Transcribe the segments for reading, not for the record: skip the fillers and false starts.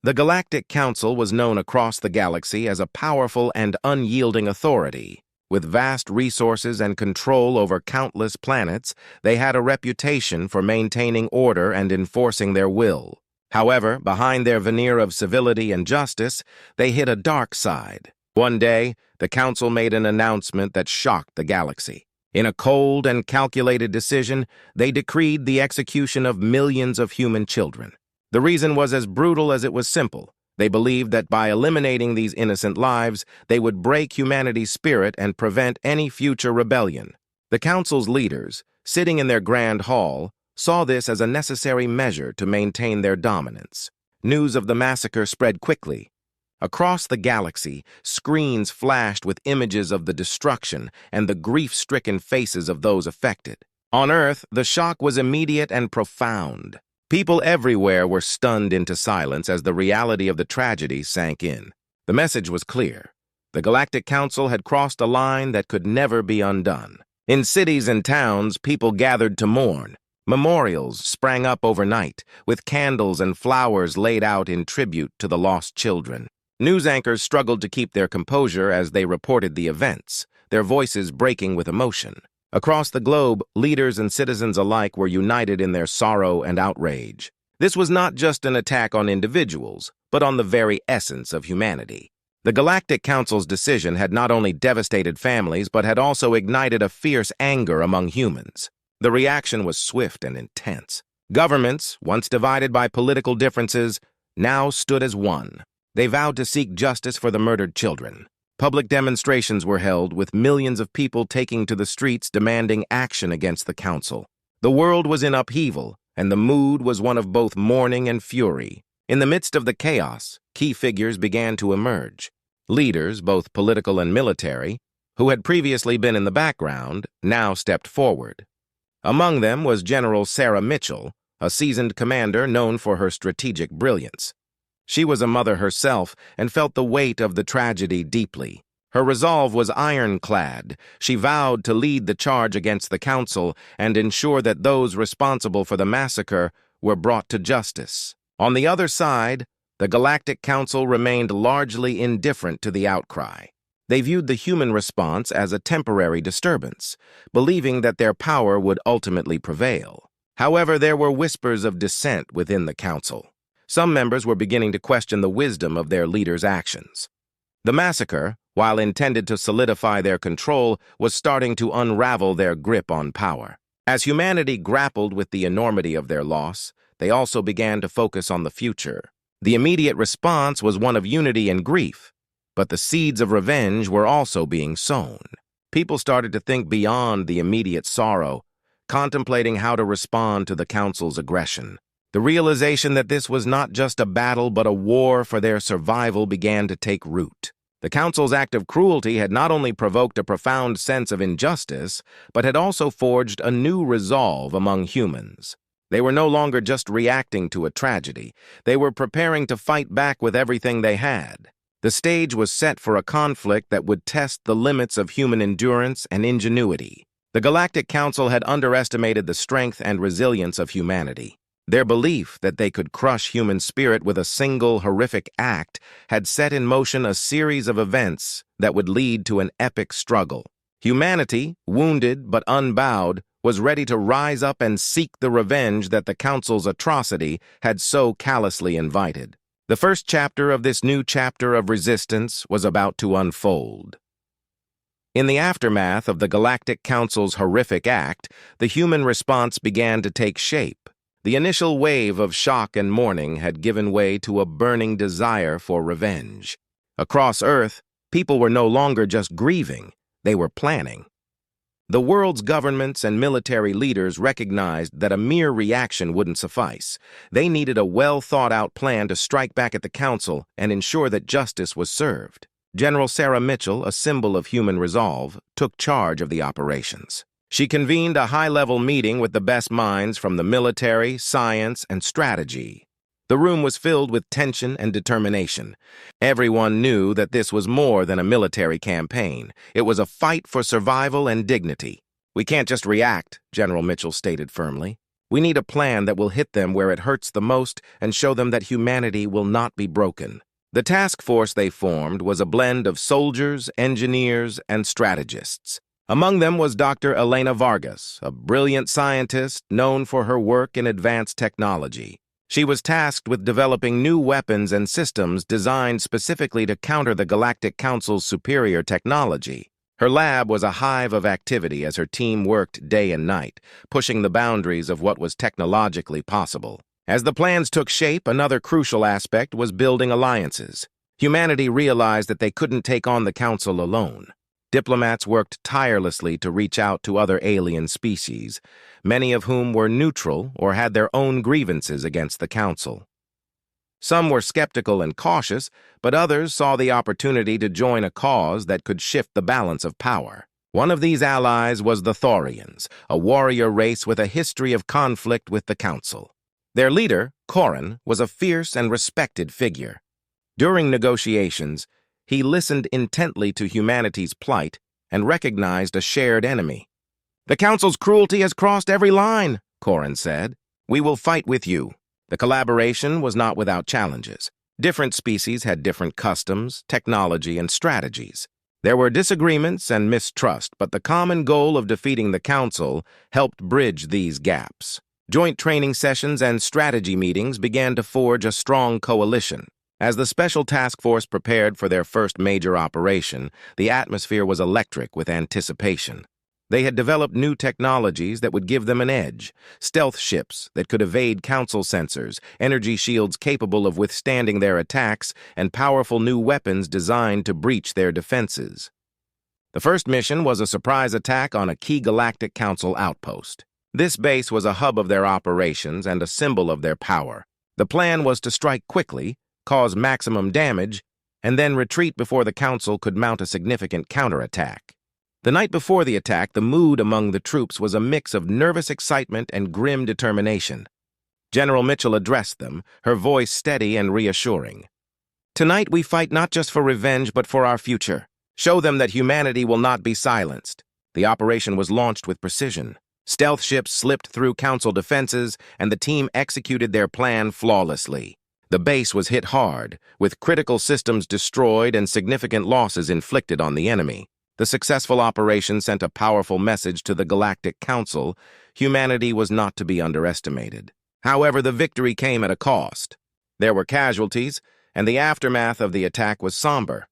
The Galactic Council was known across the galaxy as a powerful and unyielding authority. With vast resources and control over countless planets, they had a reputation for maintaining order and enforcing their will. However, behind their veneer of civility and justice, they hid a dark side. One day, the Council made an announcement that shocked the galaxy. In a cold and calculated decision, they decreed the execution of millions of human children. The reason was as brutal as it was simple. They believed that by eliminating these innocent lives, they would break humanity's spirit and prevent any future rebellion. The Council's leaders, sitting in their grand hall, saw this as a necessary measure to maintain their dominance. News of the massacre spread quickly. Across the galaxy, screens flashed with images of the destruction and the grief-stricken faces of those affected. On Earth, the shock was immediate and profound. People everywhere were stunned into silence as the reality of the tragedy sank in. The message was clear. The Galactic Council had crossed a line that could never be undone. In cities and towns, people gathered to mourn. Memorials sprang up overnight, with candles and flowers laid out in tribute to the lost children. News anchors struggled to keep their composure as they reported the events, their voices breaking with emotion. Across the globe, leaders and citizens alike were united in their sorrow and outrage. This was not just an attack on individuals, but on the very essence of humanity. The Galactic Council's decision had not only devastated families, but had also ignited a fierce anger among humans. The reaction was swift and intense. Governments, once divided by political differences, now stood as one. They vowed to seek justice for the murdered children. Public demonstrations were held, with millions of people taking to the streets demanding action against the Council. The world was in upheaval, and the mood was one of both mourning and fury. In the midst of the chaos, key figures began to emerge. Leaders, both political and military, who had previously been in the background, now stepped forward. Among them was General Sarah Mitchell, a seasoned commander known for her strategic brilliance. She was a mother herself and felt the weight of the tragedy deeply. Her resolve was ironclad. She vowed to lead the charge against the Council and ensure that those responsible for the massacre were brought to justice. On the other side, the Galactic Council remained largely indifferent to the outcry. They viewed the human response as a temporary disturbance, believing that their power would ultimately prevail. However, there were whispers of dissent within the Council. Some members were beginning to question the wisdom of their leaders' actions. The massacre, while intended to solidify their control, was starting to unravel their grip on power. As humanity grappled with the enormity of their loss, they also began to focus on the future. The immediate response was one of unity and grief, but the seeds of revenge were also being sown. People started to think beyond the immediate sorrow, contemplating how to respond to the Council's aggression. The realization that this was not just a battle but a war for their survival began to take root. The Council's act of cruelty had not only provoked a profound sense of injustice, but had also forged a new resolve among humans. They were no longer just reacting to a tragedy. They were preparing to fight back with everything they had. The stage was set for a conflict that would test the limits of human endurance and ingenuity. The Galactic Council had underestimated the strength and resilience of humanity. Their belief that they could crush human spirit with a single horrific act had set in motion a series of events that would lead to an epic struggle. Humanity, wounded but unbowed, was ready to rise up and seek the revenge that the Council's atrocity had so callously invited. The first chapter of this new chapter of resistance was about to unfold. In the aftermath of the Galactic Council's horrific act, the human response began to take shape. The initial wave of shock and mourning had given way to a burning desire for revenge. Across Earth, people were no longer just grieving, they were planning. The world's governments and military leaders recognized that a mere reaction wouldn't suffice. They needed a well-thought-out plan to strike back at the Council and ensure that justice was served. General Sarah Mitchell, a symbol of human resolve, took charge of the operations. She convened a high-level meeting with the best minds from the military, science, and strategy. The room was filled with tension and determination. Everyone knew that this was more than a military campaign. It was a fight for survival and dignity. "We can't just react," General Mitchell stated firmly. We need a plan that will hit them where it hurts the most and show them that humanity will not be broken. The task force they formed was a blend of soldiers, engineers, and strategists. Among them was Dr. Elena Vargas, a brilliant scientist known for her work in advanced technology. She was tasked with developing new weapons and systems designed specifically to counter the Galactic Council's superior technology. Her lab was a hive of activity as her team worked day and night, pushing the boundaries of what was technologically possible. As the plans took shape, another crucial aspect was building alliances. Humanity realized that they couldn't take on the Council alone. Diplomats worked tirelessly to reach out to other alien species, many of whom were neutral or had their own grievances against the Council. Some were skeptical and cautious, but others saw the opportunity to join a cause that could shift the balance of power. One of these allies was the Thorians, a warrior race with a history of conflict with the Council. Their leader, Corin, was a fierce and respected figure. During negotiations, he listened intently to humanity's plight and recognized a shared enemy. "The Council's cruelty has crossed every line," Corin said. "We will fight with you." The collaboration was not without challenges. Different species had different customs, technology, and strategies. There were disagreements and mistrust, but the common goal of defeating the Council helped bridge these gaps. Joint training sessions and strategy meetings began to forge a strong coalition. As the Special Task Force prepared for their first major operation, the atmosphere was electric with anticipation. They had developed new technologies that would give them an edge: stealth ships that could evade Council sensors, energy shields capable of withstanding their attacks, and powerful new weapons designed to breach their defenses. The first mission was a surprise attack on a key Galactic Council outpost. This base was a hub of their operations and a symbol of their power. The plan was to strike quickly, cause maximum damage, and then retreat before the Council could mount a significant counterattack. The night before the attack, the mood among the troops was a mix of nervous excitement and grim determination. General Mitchell addressed them, her voice steady and reassuring. "Tonight we fight not just for revenge, but for our future. Show them that humanity will not be silenced." The operation was launched with precision. Stealth ships slipped through Council defenses, and the team executed their plan flawlessly. The base was hit hard, with critical systems destroyed and significant losses inflicted on the enemy. The successful operation sent a powerful message to the Galactic Council: humanity was not to be underestimated. However, the victory came at a cost. There were casualties, and the aftermath of the attack was somber.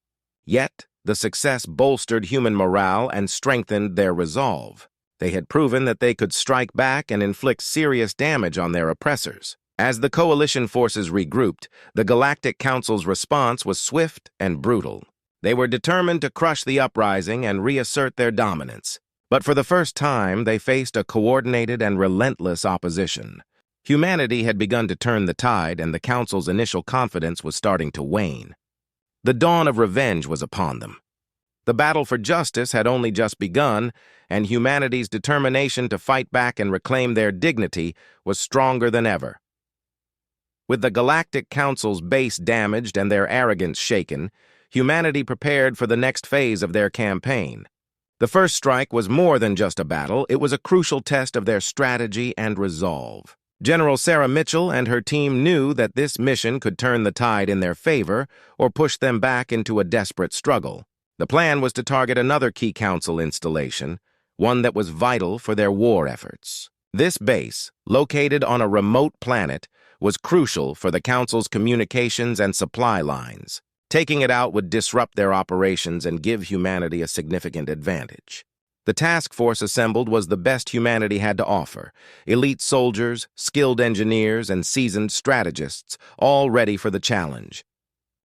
Yet, the success bolstered human morale and strengthened their resolve. They had proven that they could strike back and inflict serious damage on their oppressors. As the coalition forces regrouped, the Galactic Council's response was swift and brutal. They were determined to crush the uprising and reassert their dominance. But for the first time, they faced a coordinated and relentless opposition. Humanity had begun to turn the tide, and the Council's initial confidence was starting to wane. The dawn of revenge was upon them. The battle for justice had only just begun, and humanity's determination to fight back and reclaim their dignity was stronger than ever. With the Galactic Council's base damaged and their arrogance shaken, humanity prepared for the next phase of their campaign. The first strike was more than just a battle, it was a crucial test of their strategy and resolve. General Sarah Mitchell and her team knew that this mission could turn the tide in their favor or push them back into a desperate struggle. The plan was to target another key Council installation, one that was vital for their war efforts. This base, located on a remote planet, was crucial for the Council's communications and supply lines. Taking it out would disrupt their operations and give humanity a significant advantage. The task force assembled was the best humanity had to offer: elite soldiers, skilled engineers, and seasoned strategists, all ready for the challenge.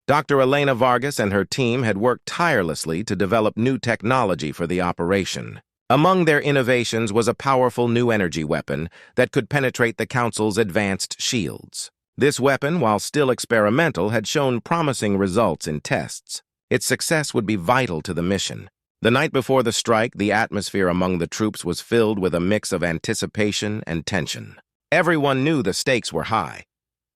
Dr. Elena Vargas and her team had worked tirelessly to develop new technology for the operation. Among their innovations was a powerful new energy weapon that could penetrate the Council's advanced shields. This weapon, while still experimental, had shown promising results in tests. Its success would be vital to the mission. The night before the strike, the atmosphere among the troops was filled with a mix of anticipation and tension. Everyone knew the stakes were high.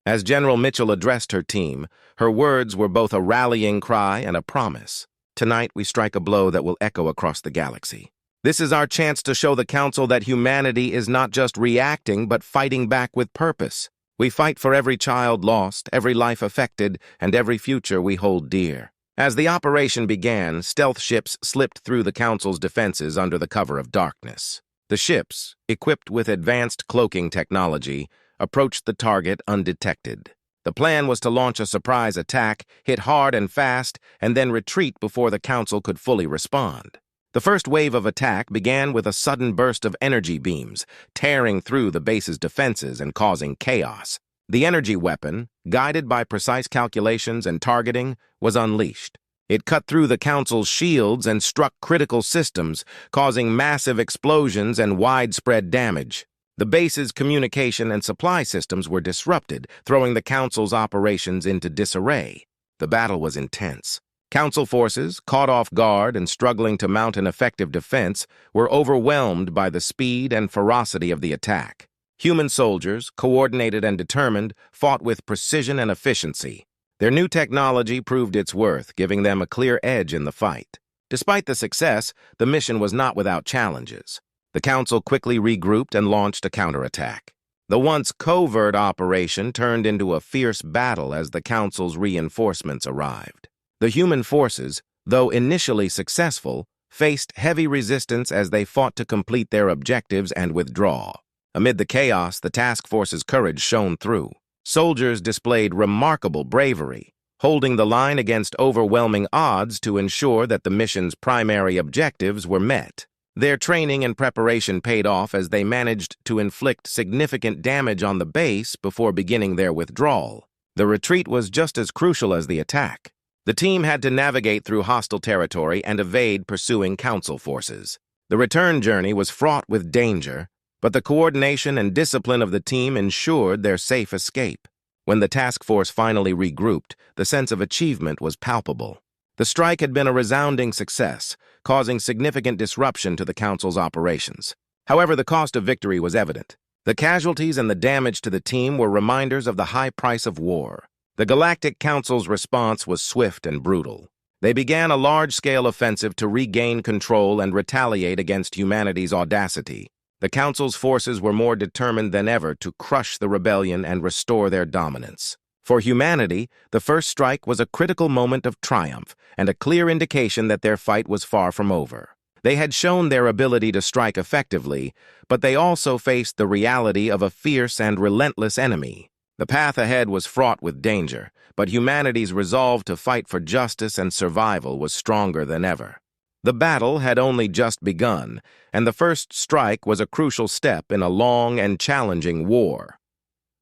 As General Mitchell addressed her team, her words were both a rallying cry and a promise. "Tonight we strike a blow that will echo across the galaxy." This is our chance to show the Council that humanity is not just reacting, but fighting back with purpose. We fight for every child lost, every life affected, and every future we hold dear. As the operation began, stealth ships slipped through the Council's defenses under the cover of darkness. The ships, equipped with advanced cloaking technology, approached the target undetected. The plan was to launch a surprise attack, hit hard and fast, and then retreat before the Council could fully respond. The first wave of attack began with a sudden burst of energy beams, tearing through the base's defenses and causing chaos. The energy weapon, guided by precise calculations and targeting, was unleashed. It cut through the Council's shields and struck critical systems, causing massive explosions and widespread damage. The base's communication and supply systems were disrupted, throwing the Council's operations into disarray. The battle was intense. Council forces, caught off guard and struggling to mount an effective defense, were overwhelmed by the speed and ferocity of the attack. Human soldiers, coordinated and determined, fought with precision and efficiency. Their new technology proved its worth, giving them a clear edge in the fight. Despite the success, the mission was not without challenges. The Council quickly regrouped and launched a counterattack. The once covert operation turned into a fierce battle as the Council's reinforcements arrived. The human forces, though initially successful, faced heavy resistance as they fought to complete their objectives and withdraw. Amid the chaos, the task force's courage shone through. Soldiers displayed remarkable bravery, holding the line against overwhelming odds to ensure that the mission's primary objectives were met. Their training and preparation paid off as they managed to inflict significant damage on the base before beginning their withdrawal. The retreat was just as crucial as the attack. The team had to navigate through hostile territory and evade pursuing Council forces. The return journey was fraught with danger, but the coordination and discipline of the team ensured their safe escape. When the task force finally regrouped, the sense of achievement was palpable. The strike had been a resounding success, causing significant disruption to the Council's operations. However, the cost of victory was evident. The casualties and the damage to the team were reminders of the high price of war. The Galactic Council's response was swift and brutal. They began a large-scale offensive to regain control and retaliate against humanity's audacity. The Council's forces were more determined than ever to crush the rebellion and restore their dominance. For humanity, the first strike was a critical moment of triumph and a clear indication that their fight was far from over. They had shown their ability to strike effectively, but they also faced the reality of a fierce and relentless enemy. The path ahead was fraught with danger, but humanity's resolve to fight for justice and survival was stronger than ever. The battle had only just begun, and the first strike was a crucial step in a long and challenging war.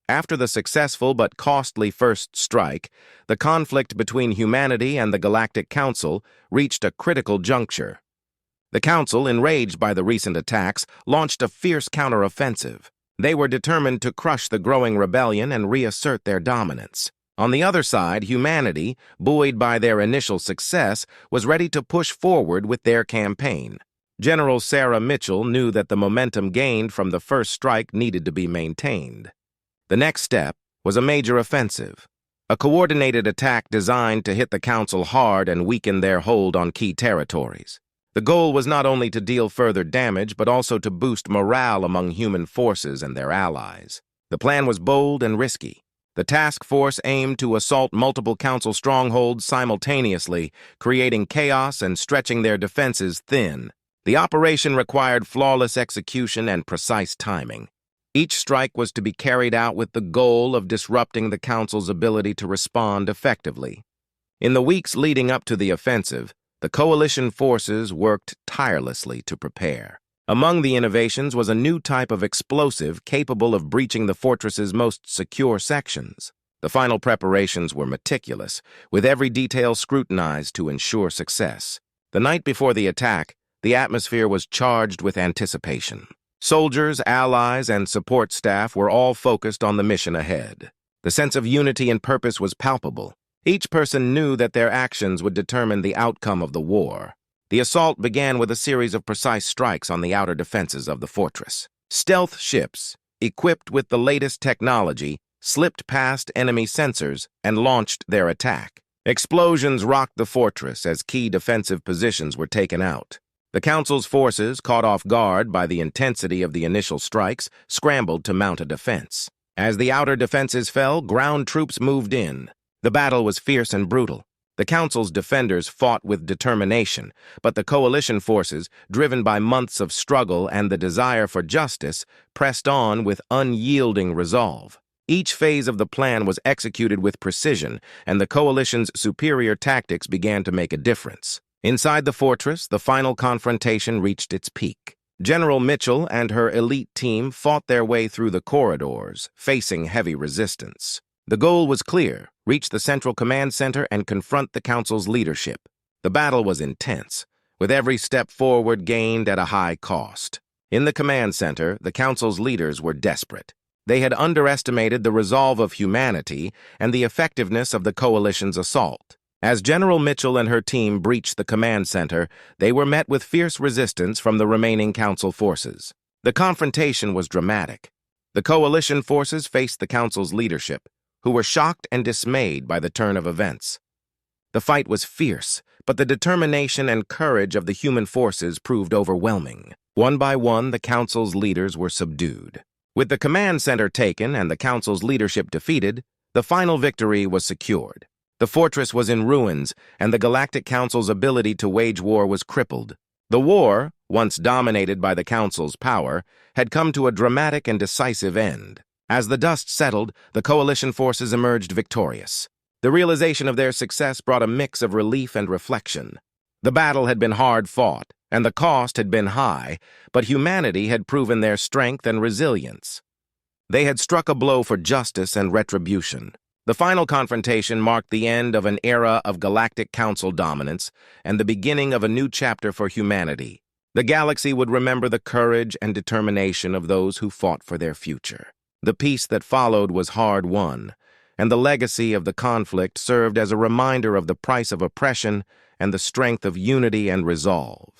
After the successful but costly first strike, the conflict between humanity and the Galactic Council reached a critical juncture. The Council, enraged by the recent attacks, launched a fierce counteroffensive. They were determined to crush the growing rebellion and reassert their dominance. On the other side, humanity, buoyed by their initial success, was ready to push forward with their campaign. General Sarah Mitchell knew that the momentum gained from the first strike needed to be maintained. The next step was a major offensive, a coordinated attack designed to hit the Council hard and weaken their hold on key territories. The goal was not only to deal further damage, but also to boost morale among human forces and their allies. The plan was bold and risky. The task force aimed to assault multiple Council strongholds simultaneously, creating chaos and stretching their defenses thin. The operation required flawless execution and precise timing. Each strike was to be carried out with the goal of disrupting the Council's ability to respond effectively. In the weeks leading up to the offensive, the coalition forces worked tirelessly to prepare. Among the innovations was a new type of explosive capable of breaching the fortress's most secure sections. The final preparations were meticulous, with every detail scrutinized to ensure success. The night before the attack, the atmosphere was charged with anticipation. Soldiers, allies, and support staff were all focused on the mission ahead. The sense of unity and purpose was palpable. Each person knew that their actions would determine the outcome of the war. The assault began with a series of precise strikes on the outer defenses of the fortress. Stealth ships, equipped with the latest technology, slipped past enemy sensors and launched their attack. Explosions rocked the fortress as key defensive positions were taken out. The Council's forces, caught off guard by the intensity of the initial strikes, scrambled to mount a defense. As the outer defenses fell, ground troops moved in. The battle was fierce and brutal. The Council's defenders fought with determination, but the coalition forces, driven by months of struggle and the desire for justice, pressed on with unyielding resolve. Each phase of the plan was executed with precision, and the coalition's superior tactics began to make a difference. Inside the fortress, the final confrontation reached its peak. General Mitchell and her elite team fought their way through the corridors, facing heavy resistance. The goal was clear: reach the Central Command Center and confront the Council's leadership. The battle was intense, with every step forward gained at a high cost. In the Command Center, the Council's leaders were desperate. They had underestimated the resolve of humanity and the effectiveness of the coalition's assault. As General Mitchell and her team breached the Command Center, they were met with fierce resistance from the remaining Council forces. The confrontation was dramatic. The coalition forces faced the Council's leadership, who were shocked and dismayed by the turn of events. The fight was fierce, but the determination and courage of the human forces proved overwhelming. One by one, the Council's leaders were subdued. With the Command Center taken and the Council's leadership defeated, the final victory was secured. The fortress was in ruins, and the Galactic Council's ability to wage war was crippled. The war, once dominated by the Council's power, had come to a dramatic and decisive end. As the dust settled, the coalition forces emerged victorious. The realization of their success brought a mix of relief and reflection. The battle had been hard fought, and the cost had been high, but humanity had proven their strength and resilience. They had struck a blow for justice and retribution. The final confrontation marked the end of an era of Galactic Council dominance and the beginning of a new chapter for humanity. The galaxy would remember the courage and determination of those who fought for their future. The peace that followed was hard-won, and the legacy of the conflict served as a reminder of the price of oppression and the strength of unity and resolve.